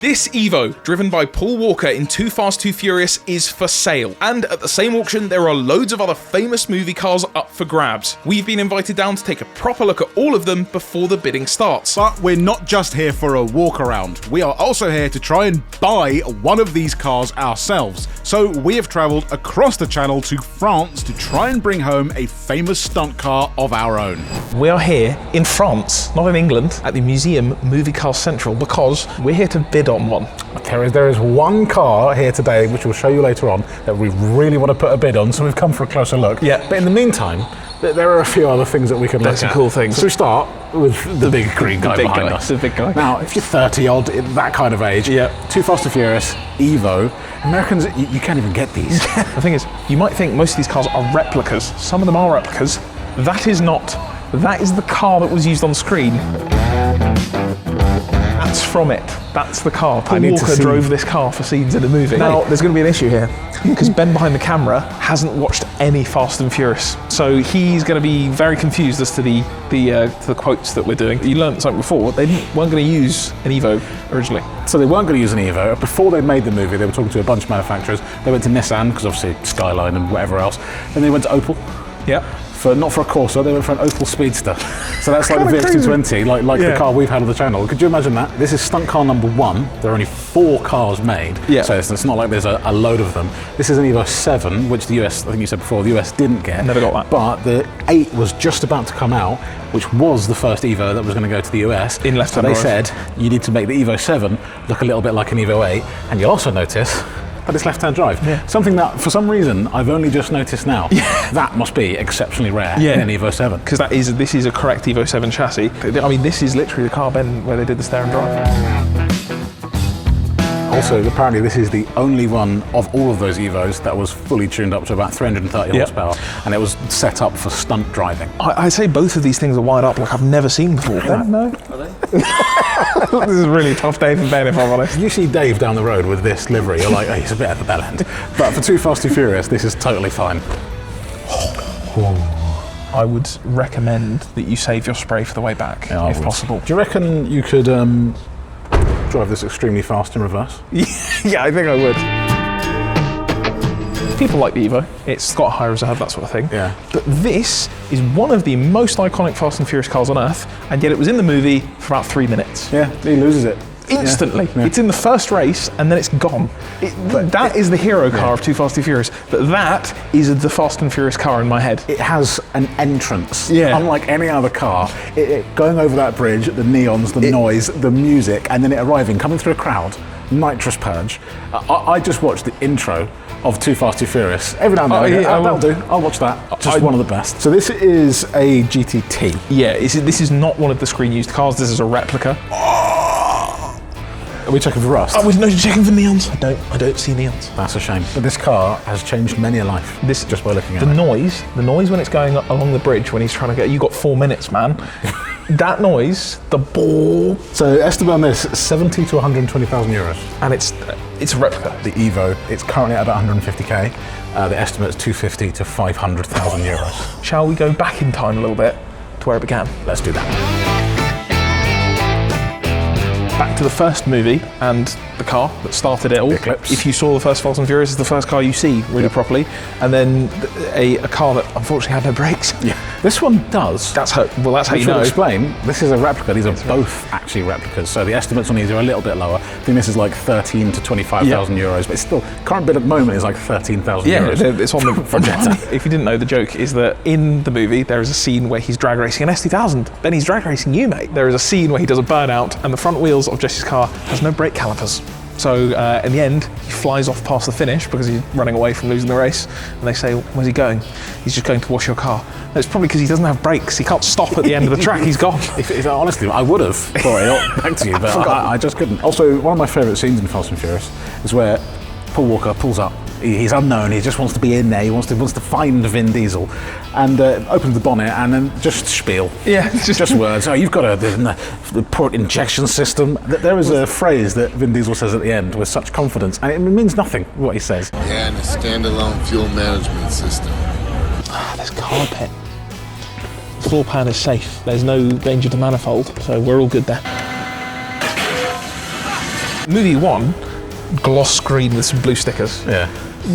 This Evo, driven by Paul Walker in Too Fast, Too Furious, is for sale. And at the same auction, there are loads of other famous movie cars up for grabs. We've been invited down to take a proper look at all of them before the bidding starts. But we're not just here for a walk around. We are also here to try and buy one of these cars ourselves. So we have travelled across the channel to France to try and bring home a famous stunt car of our own. We are here in France, not in England, at the Museum Movie Car Central, because we're here to bid on one. There is one car here today, which we'll show you later on, that we really want to put a bid on, so we've come for a closer look. Yeah. But in the meantime, there are a few other things that we can look at. Some cool things. So we start with the big green guy behind us. The big guy. Now, if you're 30 odd, that kind of age, Too Fast and Furious, Evo, Americans, you can't even get these. The thing is, you might think most of these cars are replicas. Some of them are replicas. That is not. That is the car that was used on screen. That's from it. That's the car. Paul Walker drove this car for scenes in the movie. Now, there's going to be an issue here, because Ben behind the camera hasn't watched any Fast and Furious, so he's going to be very confused as to the quotes that we're doing. You learned something before. They weren't going to use an Evo originally. So they weren't going to use an Evo. Before they made the movie, they were talking to a bunch of manufacturers. They went to Nissan, because obviously Skyline and whatever else. Then they went to Opel. Yeah. Not for a Corsa, they went for an Opel Speedster. So that's like the VX220, like the car we've had on the channel. Could you imagine that? This is stunt car number 1. There are only 4 cars made, so it's not like there's a load of them. This is an Evo 7, which the US, I think you said before, the US didn't get. Never got that. But the 8 was just about to come out, which was the first Evo that was going to go to the US. In left-hand drive. drive. They said, you need to make the Evo 7 look a little bit like an Evo 8. And you'll also notice that it's left-hand drive. Yeah. Something that, for some reason, I've only just noticed now. Yeah. That must be exceptionally rare in an Evo 7. Because this is a correct Evo 7 chassis. I mean, this is literally the car, Ben, where they did the stare and drive. Also, apparently this is the only one of all of those Evos that was fully tuned up to about 330 horsepower, and it was set up for stunt driving. I say both of these things are wired up like I've never seen before. No. This is a really tough day for Ben, if I'm honest. You see Dave down the road with this livery, you're like, oh, he's a bit at the bell end. But for Too Fast, Too Furious, this is totally fine. I would recommend that you save your spray for the way back, if possible. Do you reckon you could drive this extremely fast in reverse? Yeah, I think I would. People like the Evo. It's got a high reserve, that sort of thing. Yeah. But this is one of the most iconic Fast and Furious cars on Earth, and yet it was in the movie for about 3 minutes. Yeah, he loses it. Instantly. Yeah. It's in the first race, and then it's gone. That is the hero car of Too Fast, Too Furious, but that is the Fast and Furious car in my head. It has an entrance, unlike any other car. Going over that bridge, the neons, the noise, the music, and then it arriving, coming through a crowd, nitrous purge. I just watched the intro of Too Fast, Too Furious. Every now and then, that'll do. I'll watch that. Just one of the best. So this is a GTT. Yeah, this is not one of the screen-used cars. This is a replica. Are we checking for rust? Oh, no, checking for neons. I don't see neons. That's a shame. But this car has changed many a life. This just by looking at it. The noise when it's going along the bridge when he's trying to get. You got 4 minutes, man. That noise, the ball. So estimate on this, 70 to 120,000 euros. And it's a replica. The Evo, it's currently at about 150k. The estimate is 250 to 500,000 euros. Shall we go back in time a little bit to where it began? Let's do that. Back to the first movie and the car that started it all. Eclipse. If you saw the first Fast and Furious, it's the first car you see really properly, and then a car that unfortunately had no brakes. Yeah, this one does. That's how you know. Explain. This is a replica. These are both actually replicas. So the estimates on these are a little bit lower. I think this is like 13 to 25,000 euros, but it's still current bid at the moment is like 13,000 euros. Yeah, it's on the projector. If you didn't know, the joke is that in the movie there is a scene where he's drag racing an S2000. Then he's drag racing you, mate. There is a scene where he does a burnout, and the front wheels of Jesse's car has no brake calipers. So in the end, he flies off past the finish because he's running away from losing the race. And they say, where's he going? He's just going to wash your car. No, it's probably because he doesn't have brakes. He can't stop at the end of the track. He's gone. If honestly, I would have brought it up back to you, but I just couldn't. Also, one of my favourite scenes in Fast and Furious is where Paul Walker pulls up. He's unknown. He just wants to be in there. He wants to find Vin Diesel, and opens the bonnet and then just spiel. Yeah, just words. Oh, you've got the port injection system. There is a phrase that Vin Diesel says at the end with such confidence, and it means nothing. What he says. Yeah, and a standalone fuel management system. There's carpet. The floor pan is safe. There's no danger to manifold, so we're all good there. Movie 1, gloss screen with some blue stickers. Yeah.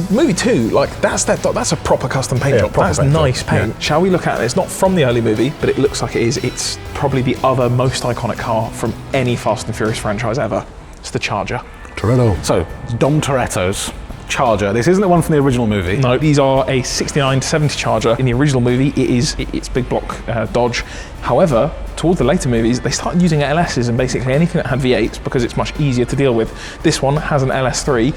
Movie 2, like that's a proper custom paint job. proper That's paint job. nice paint. Yeah. Shall we look at it? It's not from the early movie, but it looks like it is. It's probably the other most iconic car from any Fast and Furious franchise ever. It's the Charger. Toretto. So, Dom Toretto's Charger. This isn't the one from the original movie. No, these are a 69 to 70 Charger. In the original movie, it's big block Dodge. However, towards the later movies, they started using LSs and basically anything that had V8s because it's much easier to deal with. This one has an LS3.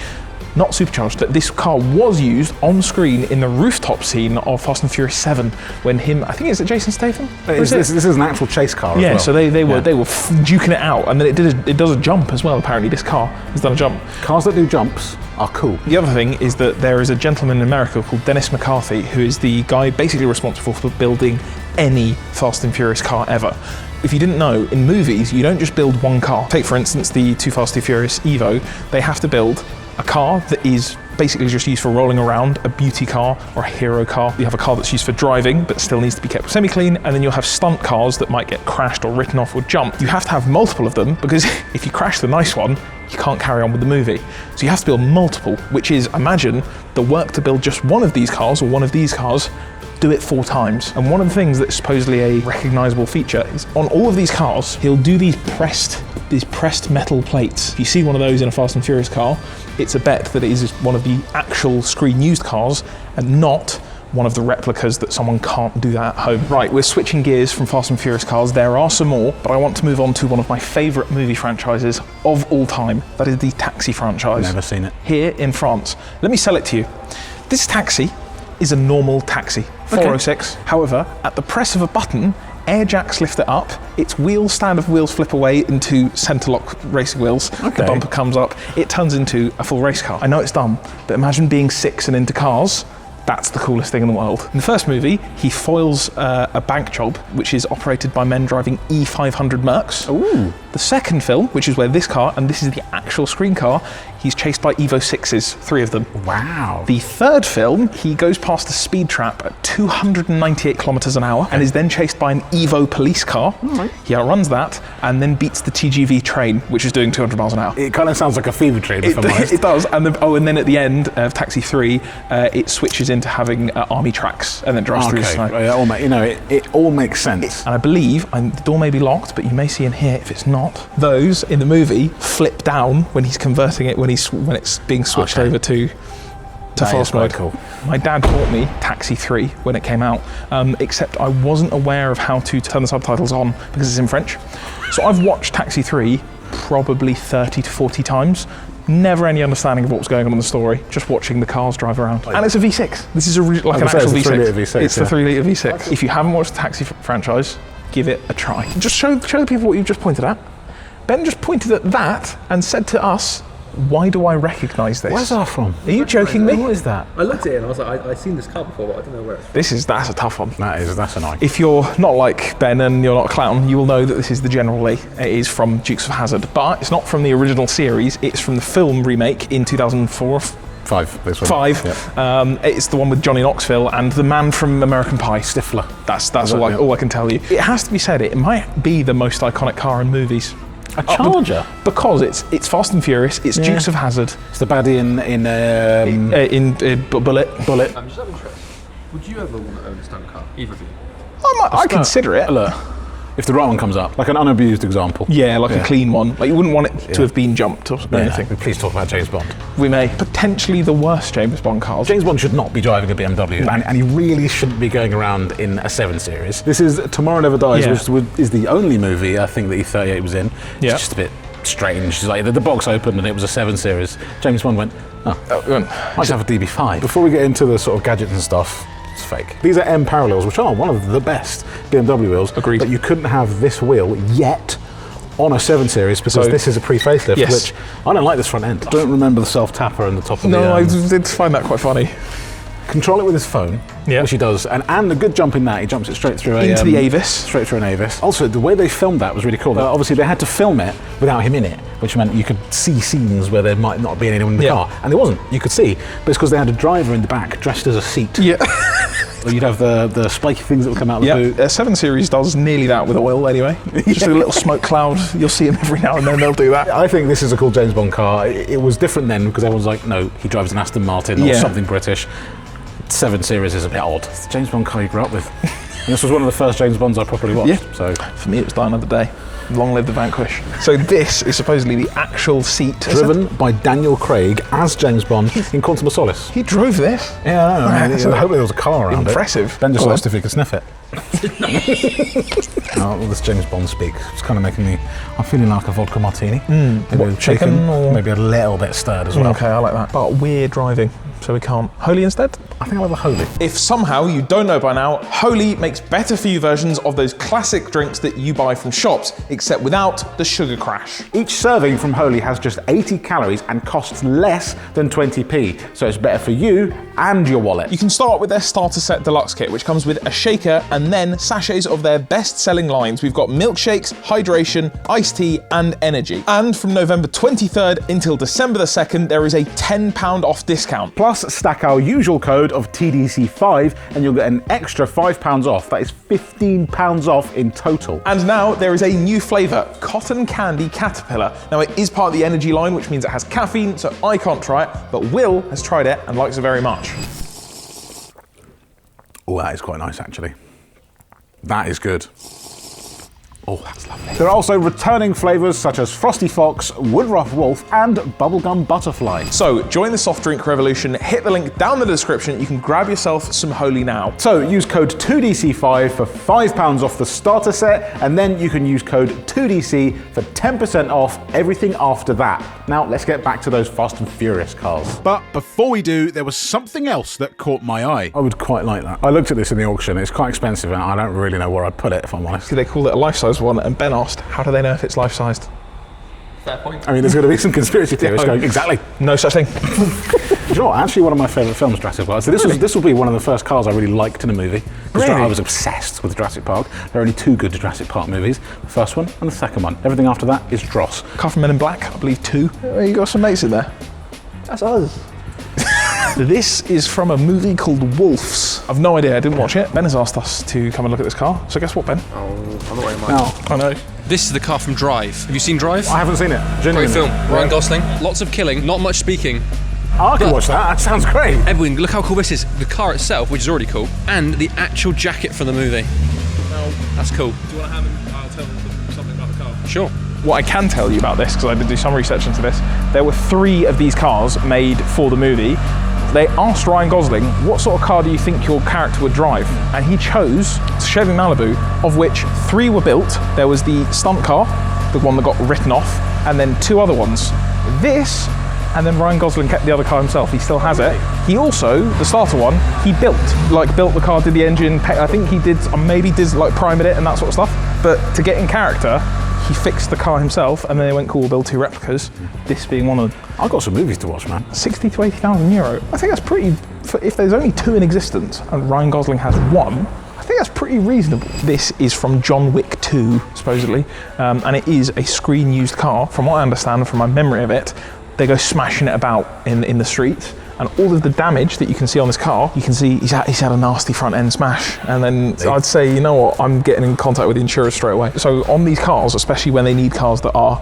Not supercharged, but this car was used on screen in the rooftop scene of Fast and Furious 7 when I think it's Jason Statham? This is an actual chase car as well. So they were duking it out, and then it does a jump as well, apparently. This car has done a jump. Cars that do jumps are cool. The other thing is that there is a gentleman in America called Dennis McCarthy, who is the guy basically responsible for building any Fast and Furious car ever. If you didn't know, in movies, you don't just build one car. Take, for instance, the Too Fast, Too Furious Evo. They have to build a car that is basically just used for rolling around, a beauty car or a hero car. You have a car that's used for driving but still needs to be kept semi-clean, and then you'll have stunt cars that might get crashed or written off or jumped. You have to have multiple of them because if you crash the nice one, you can't carry on with the movie. So you have to build multiple, which is, imagine the work to build just one of these cars or one of these cars, do it 4 times. And one of the things that's supposedly a recognizable feature is on all of these cars, he'll do these pressed metal plates. If you see one of those in a Fast and Furious car, it's a bet that it is one of the actual screen used cars and not one of the replicas that someone can't do that at home. Right, we're switching gears from Fast and Furious cars. There are some more, but I want to move on to one of my favorite movie franchises of all time. That is the Taxi franchise. Never seen it. Here in France. Let me sell it to you. This Taxi is a normal taxi, 406. Okay. However, at the press of a button, air jacks lift it up, its stand of wheels flip away into centre lock racing wheels, the bumper comes up, it turns into a full race car. I know it's dumb, but imagine being 6 and into cars. That's the coolest thing in the world. In the first movie, he foils a bank job, which is operated by men driving E500 Mercs. Ooh. The second film, which is where this car, and this is the actual screen car, he's chased by Evo 6s, 3 of them. Wow. The third film, he goes past a speed trap at 298 kilometers an hour and is then chased by an Evo police car. Right. He outruns that and then beats the TGV train, which is doing 200 miles an hour. It kind of sounds like a fever dream, if I'm honest. It does. And then at the end of Taxi 3, it switches into having army tracks and then drives through the snow. It all makes sense. And I believe, the door may be locked, but you may see in here, if it's not, those in the movie flip down when he's converting it, when it's being switched over to fast mode. Cool. My dad taught me Taxi 3 when it came out, except I wasn't aware of how to turn the subtitles on because it's in French. So I've watched Taxi 3 probably 30 to 40 times. Never any understanding of what was going on in the story, just watching the cars drive around. And it's a V6. This is an actual V6. 3-litre V6. It's the 3-litre V6. If you haven't watched the Taxi franchise, give it a try. Just show the people what you've just pointed at. Ben just pointed at that and said to us, why do I recognise this? Where's that from? Are you joking me? What is that? I looked at it and I was like, I've seen this car before, but I don't know where it's from. That's a tough one. That's annoying. If you're not like Ben and you're not a clown, you will know that this is the General Lee. It is from Dukes of Hazzard, but it's not from the original series. It's from the film remake in 2004. 5. This one. 5. Yep. It's the one with Johnny Knoxville and the man from American Pie. Stifler. That's all I can tell you. It has to be said, it might be the most iconic car in movies. A Charger? Because it's Fast and Furious, it's Dukes of Hazzard. It's the baddie in Bullet. Just out of interest, would you ever want to own a stunt car? Either of you? I consider it. Look, if the right one comes up, like an unabused example. Yeah, like a clean one. Like you wouldn't want it to have been jumped or anything. Please talk about James Bond. We may. Potentially the worst James Bond cars. James Bond should not be driving a BMW, and he really shouldn't be going around in a 7 Series. This is Tomorrow Never Dies, which is the only movie I think that E38 was in. Yeah. It's just a bit strange. Like the box opened and it was a 7 Series. James Bond went, I just have a DB5. Before we get into the sort of gadgets and stuff, it's fake. These are M parallels, which are one of the best BMW wheels. Agreed. But you couldn't have this wheel yet on a 7 Series because this is a pre-facelift, which I don't like this front end. I don't remember the self-tapper on the top of the... No, I did find that quite funny. Control it with his phone, which he does, and a good jump in that. He jumps it straight through into the Avis. Straight through an Avis. Also, the way they filmed that was really cool. Obviously, they had to film it without him in it, which meant you could see scenes where there might not be anyone in the car, and there wasn't. You could see, but it's because they had a driver in the back dressed as a seat. Yeah. Or you'd have the spiky things that would come out of the boot. A 7 Series does nearly that with oil anyway. Just a little smoke cloud. You'll see them every now and then, they'll do that. I think this is a cool James Bond car. It was different then because everyone's like, no, he drives an Aston Martin or something British. 7 Series is a bit odd. It's the James Bond car you grew up with. And this was one of the first James Bonds I properly watched. Yeah. So for me, it was Die Another Day. Long live the Vanquish. So this is supposedly the actual seat. Driven by Daniel Craig as James Bond in Quantum of Solace. He drove this? Yeah, I know. I mean, hopefully there was a car around Impressive. it. Ben just asked if he could sniff it. All this James Bond speak. It's kind of making me... I'm feeling like a vodka martini. Maybe with chicken, or... maybe a little bit stirred as well. Okay, I like that. But we're driving, so we can't. Holy instead? I think I'll have a Holy. If somehow you don't know by now, Holy makes better for you versions of those classic drinks that you buy from shops, except without the sugar crash. Each serving from Holy has just 80 calories and costs less than 20p, so it's better for you and your wallet. You can start with their starter set deluxe kit, which comes with a shaker and then sachets of their best-selling lines. We've got milkshakes, hydration, iced tea, and energy. And from November 23rd until December the 2nd, there is a £10 off discount. Plus, stack our usual code of TDC5 and you'll get an extra £5 off. That is £15 off in total. And now there is a new flavour, Cotton Candy Caterpillar. Now it is part of the energy line, which means it has caffeine, so I can't try it, but Will has tried it and likes it very much. Oh, that is quite nice actually. That is good. Oh, that's lovely. There are also returning flavours such as Frosty Fox, Woodruff Wolf, and Bubblegum Butterfly. So join the soft drink revolution, hit the link down in the description, you can grab yourself some Holy now. So use code 2DC5 for £5 off the starter set, and then you can use code 2DC for 10% off everything after that. Now let's get back to those Fast and Furious cars. But before we do, there was something else that caught my eye. I would quite like that. I looked at this in the auction, it's quite expensive and I don't really know where I'd put it if I'm honest. They call it a life-size one, and Ben asked, how do they know if it's life-sized? Fair point. I mean, there's going to be some conspiracy theorists going, exactly. No such thing. Do you know what? Actually, one of my favourite films, Jurassic Park. So this will be one of the first cars I really liked in a movie. Really? I was obsessed with Jurassic Park. There are only 2 good Jurassic Park movies. The first one and the second one. Everything after that is dross. Car from Men in Black, I believe 2. You got some mates in there. That's us. This is from a movie called Wolves. I've no idea, I didn't watch it. Ben has asked us to come and look at this car. So guess what, Ben? Oh, I'm not wearing mine. No, I know. This is the car from Drive. Have you seen Drive? I haven't seen it. Great Genuinely. film. Ryan Gosling. Lots of killing, not much speaking. Oh, I can watch that. That sounds great. Edwin, look how cool this is. The car itself, which is already cool, and the actual jacket from the movie. That's cool. Do you want to have him? I'll tell them something about the car. Sure. What I can tell you about this, because I did do some research into this, there were 3 of these cars made for the movie. They asked Ryan Gosling, what sort of car do you think your character would drive? And he chose Chevy Malibu, of which 3 were built. There was the stunt car, the one that got written off, and then 2 other ones. This, and then Ryan Gosling kept the other car himself. He still has it. He also, the starter one, he built the car, did the engine, I think he did, maybe did like primed it and that sort of stuff. But to get in character, he fixed the car himself, and then they went, cool, we'll build 2 replicas, this being one of them. I've got some movies to watch, man. 60 to 80,000 euro. I think that's pretty, if there's only 2 in existence, and Ryan Gosling has 1, I think that's pretty reasonable. This is from John Wick 2, supposedly, and it is a screen-used car. From what I understand, from my memory of it, they go smashing it about in the street, and all of the damage that you can see on this car, you can see he's had a nasty front end smash. And then I'd say, you know what, I'm getting in contact with the insurers straight away. So on these cars, especially when they need cars that are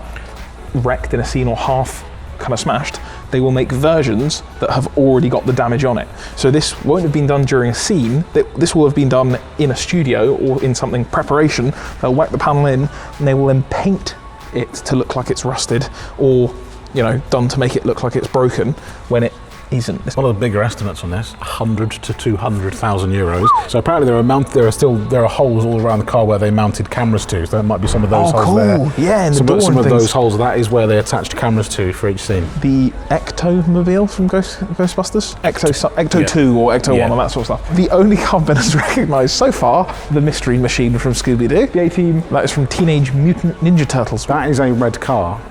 wrecked in a scene or half kind of smashed, they will make versions that have already got the damage on it. So this won't have been done during a scene, this will have been done in a studio or in something preparation. They'll whack the panel in, and they will then paint it to look like it's rusted, or, you know, done to make it look like it's broken when it isn't. One of the bigger estimates on this, 100 to 200,000 euros. So apparently there are holes all around the car where they mounted cameras to. So there might be some of those holes there. Yeah, and some the door of and those things. holes, that is where they attached cameras to for each scene. The Ecto-mobile from Ghostbusters? Ecto 2 or Ecto 1 and that sort of stuff. The only car Ben has recognised so far, the Mystery Machine from Scooby-Doo. The A-Team, that is from Teenage Mutant Ninja Turtles. That is a red car.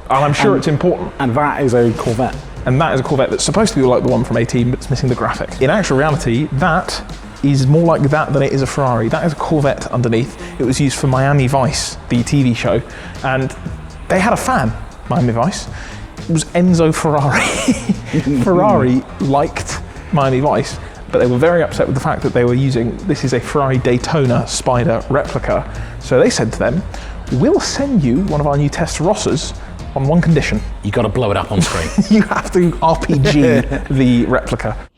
And I'm sure it's important. And that is a Corvette. And that is a Corvette that's supposed to be like the one from A-Team, but it's missing the graphic. In actual reality, that is more like that than it is a Ferrari. That is a Corvette underneath. It was used for Miami Vice, the TV show, and they had a fan, Miami Vice. It was Enzo Ferrari. Ferrari liked Miami Vice, but they were very upset with the fact that they were using, this is a Ferrari Daytona Spider replica. So they said to them, we'll send you one of our new Testarossas on one condition. You got to blow it up on screen. You have to RPG the replica.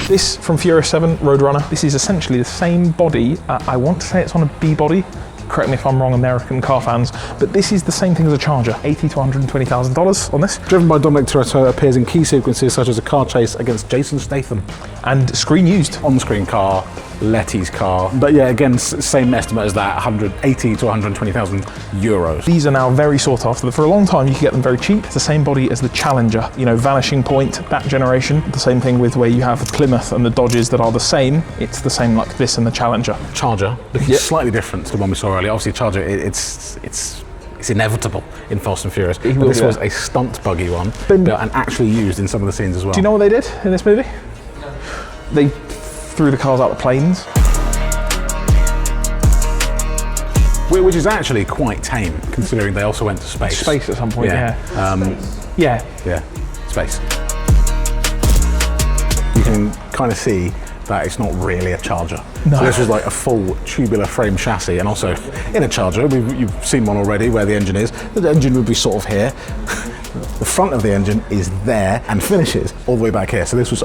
This from Furious 7 Roadrunner, this is essentially the same body. I want to say it's on a B body. Correct me if I'm wrong, American car fans, but this is the same thing as a Charger. $80,000 to $120,000 on this. Driven by Dominic Toretto, appears in key sequences such as a car chase against Jason Statham. And screen used. On-screen car, Letty's car. But yeah, again, same estimate as that, 180 to 120,000 euros. These are now very sought after. For a long time, you could get them very cheap. It's the same body as the Challenger, you know, Vanishing Point, that generation. The same thing with where you have the Plymouth and the Dodges that are the same. It's the same like this and the Challenger. Charger, looking slightly different to the one we saw earlier. Obviously, Charger, it's inevitable in Fast and Furious. But this was a stunt buggy one, built and actually used in some of the scenes as well. Do you know what they did in this movie? No. They threw the cars out the planes. Which is actually quite tame, considering they also went to space. Space at some point, yeah. Yeah, space. You can kind of see that it's not really a Charger. No. So this was like a full tubular frame chassis, and also in a Charger, you've seen one already where the engine is. The engine would be sort of here. The front of the engine is there and finishes all the way back here. So this was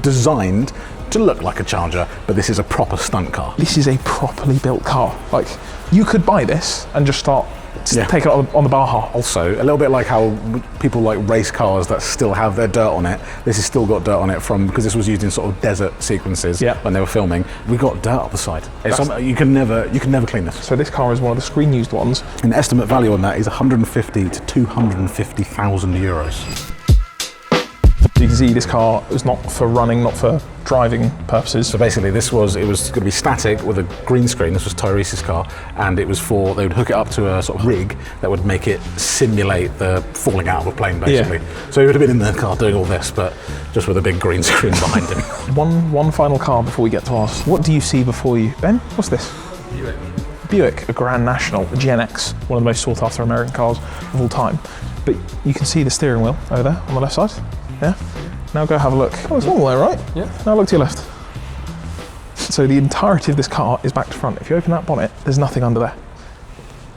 designed to look like a Charger, but this is a proper stunt car. This is a properly built car. Like, you could buy this and just start taking it on the Baja. Also, a little bit like how people like race cars that still have their dirt on it. This has still got dirt on it because this was used in sort of desert sequences when they were filming. We got dirt up the side. You can never clean this. So this car is one of the screen used ones. An estimate value on that is 150 to 250,000 euros. You can see this car is not for running, not for driving purposes. So basically it was going to be static with a green screen. This was Tyrese's car, and it was they would hook it up to a sort of rig that would make it simulate the falling out of a plane, basically. Yeah. So he would have been in the car doing all this, but just with a big green screen behind him. One final car before we get to ours. What do you see before you? Ben, what's this? Buick, a Grand National, a GNX, one of the most sought after American cars of all time. But you can see the steering wheel over there on the left side. Yeah. Now go have a look. Oh, it's normal there, right? Yeah. Now look to your left. So the entirety of this car is back to front. If you open that bonnet, there's nothing under there.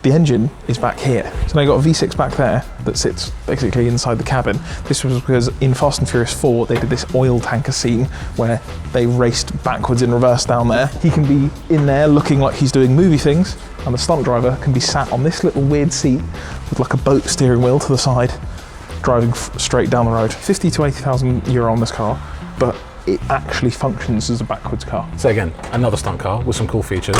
The engine is back here. So now you've got a V6 back there that sits basically inside the cabin. This was because in Fast and Furious 4, they did this oil tanker scene where they raced backwards in reverse down there. He can be in there looking like he's doing movie things, and the stunt driver can be sat on this little weird seat with like a boat steering wheel to the side, driving straight down the road. 50 to 80,000 euro on this car, but it actually functions as a backwards car. So again, another stunt car with some cool features.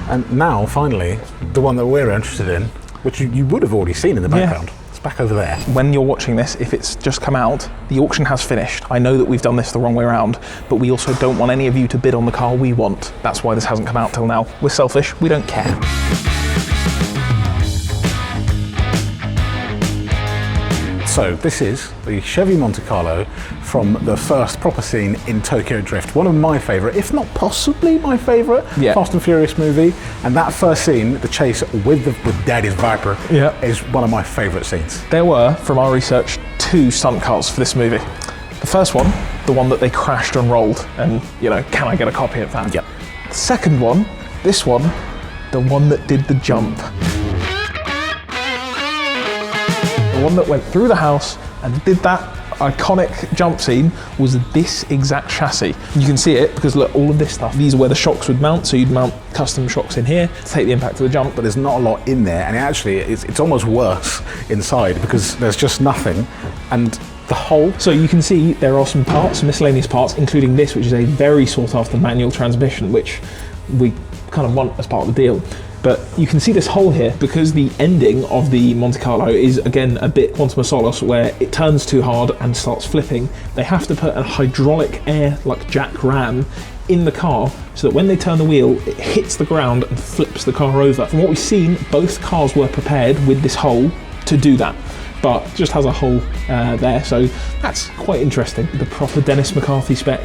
And now, finally, the one that we're interested in, which you would have already seen in the background. Yeah. It's back over there. When you're watching this, if it's just come out, the auction has finished. I know that we've done this the wrong way around, but we also don't want any of you to bid on the car we want. That's why this hasn't come out till now. We're selfish, we don't care. So this is the Chevy Monte Carlo from the first proper scene in Tokyo Drift. One of my favourite, if not possibly my favourite, Fast and Furious movie. And that first scene, the chase with Daddy's Viper, is one of my favourite scenes. There were, from our research, 2 stunt cars for this movie. The first one, the one that they crashed and rolled, and, you know, can I get a copy of that? Yep. The second one, this one, the one that did the jump. The one that went through the house and did that iconic jump scene was this exact chassis. You can see it because look, all of this stuff, these are where the shocks would mount, so you'd mount custom shocks in here to take the impact of the jump. But there's not a lot in there, and actually it's almost worse inside because there's just nothing, and the whole... So you can see there are some parts, miscellaneous parts, including this, which is a very sought after manual transmission, which we kind of want as part of the deal. But you can see this hole here because the ending of the Monte Carlo is again a bit Quantum of Solace where it turns too hard and starts flipping. They have to put a hydraulic air like jack ram in the car so that when they turn the wheel it hits the ground and flips the car over. From what we've seen, both cars were prepared with this hole to do that, but just has a hole there, so that's quite interesting. The proper Dennis McCarthy spec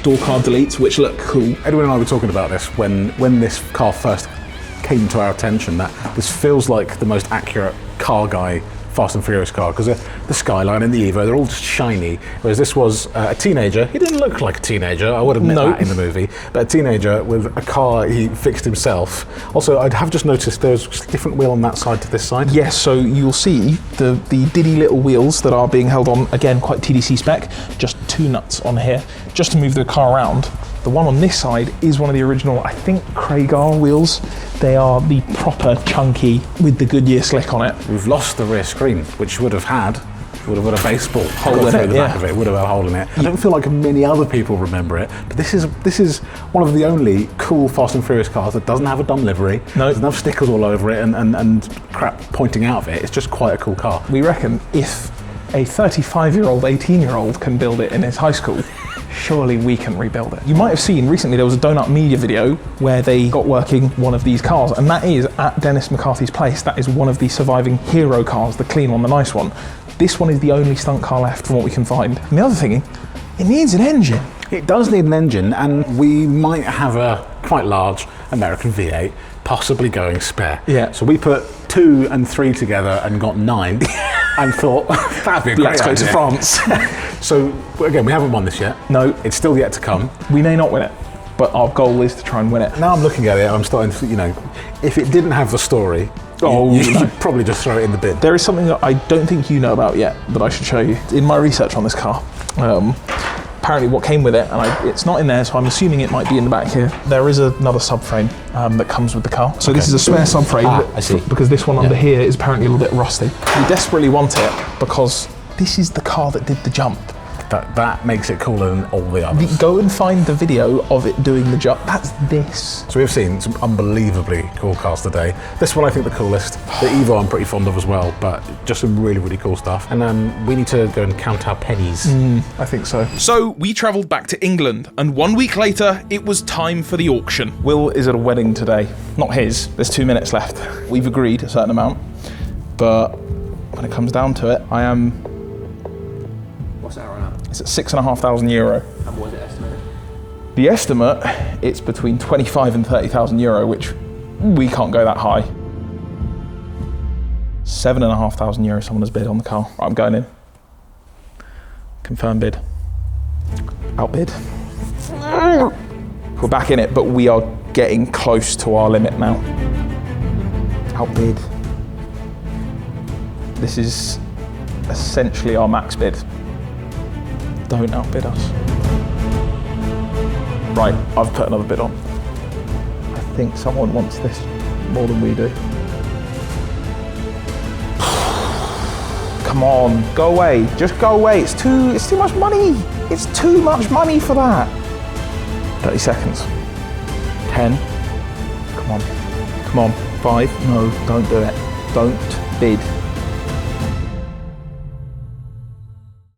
door card deletes, which look cool. Edwin and I were talking about this when this car first came to our attention, that this feels like the most accurate car guy Fast and Furious car, because the Skyline and the Evo, they're all just shiny, whereas this was a teenager. He didn't look like a teenager, I would admit that in the movie, but a teenager with a car he fixed himself. Also, I have just noticed there's a different wheel on that side to this side. Yes, so you'll see the diddy little wheels that are being held on, again, quite TDC spec, just 2 nuts on here, just to move the car around. The one on this side is one of the original, I think, Craigar wheels. They are the proper chunky with the Goodyear slick on it. We've lost the rear screen, which would have had a baseball hole in it, the back of it. Would have had a hole in it. I don't feel like many other people remember it, but this is one of the only cool Fast and Furious cars that doesn't have a dumb livery, doesn't have stickers all over it and crap pointing out of it. It's just quite a cool car. We reckon if a 35-year-old, 18-year-old can build it in his high school, surely we can rebuild it. You might have seen recently there was a Donut Media video where they got working one of these cars, and that is at Dennis McCarthy's place. That is one of the surviving hero cars, the clean one, the nice one. This one is the only stunt car left from what we can find. And the other thing, it needs an engine. It does need an engine, and we might have a quite large American V8 possibly going spare. Yeah. So we put 2 and 3 together and got 9 and thought, that'd be a great Let's go to idea. France. So again, we haven't won this yet. No. It's still yet to come. We may not win it, but our goal is to try and win it. Now I'm looking at it, I'm starting to, if it didn't have the story, you'd probably just throw it in the bin. There is something that I don't think you know about yet that I should show you. In my research on this car, apparently what came with it, and it's not in there, so I'm assuming it might be in the back here. There is another subframe that comes with the car. So this is a spare subframe, I see. because this one under here is apparently a little bit rusty. We desperately want it because this is the car that did the jump. That makes it cooler than all the others. Go and find the video of it doing the jump. That's this. So we've seen some unbelievably cool cars today. This one I think the coolest. The Evo I'm pretty fond of as well, but just some really, really cool stuff. And we need to go and count our pennies. I think so. So we travelled back to England, and 1 week later, it was time for the auction. Will is at a wedding today. Not his. There's 2 minutes left. We've agreed a certain amount, but when it comes down to it, I am... What's that right now? It's at €6,500. And what was it estimated? The estimate, it's between 25 and 30,000 euro, which we can't go that high. 7,500 euro someone has bid on the car. Right, I'm going in. Confirm bid. Outbid. We're back in it, but we are getting close to our limit now. Outbid. This is essentially our max bid. Don't outbid us. Right, I've put another bid on. I think someone wants this more than we do. Come on, go away. Just go away. It's too much money. It's too much money for that. 30 seconds. 10. Come on. 5. No, don't do it. Don't bid.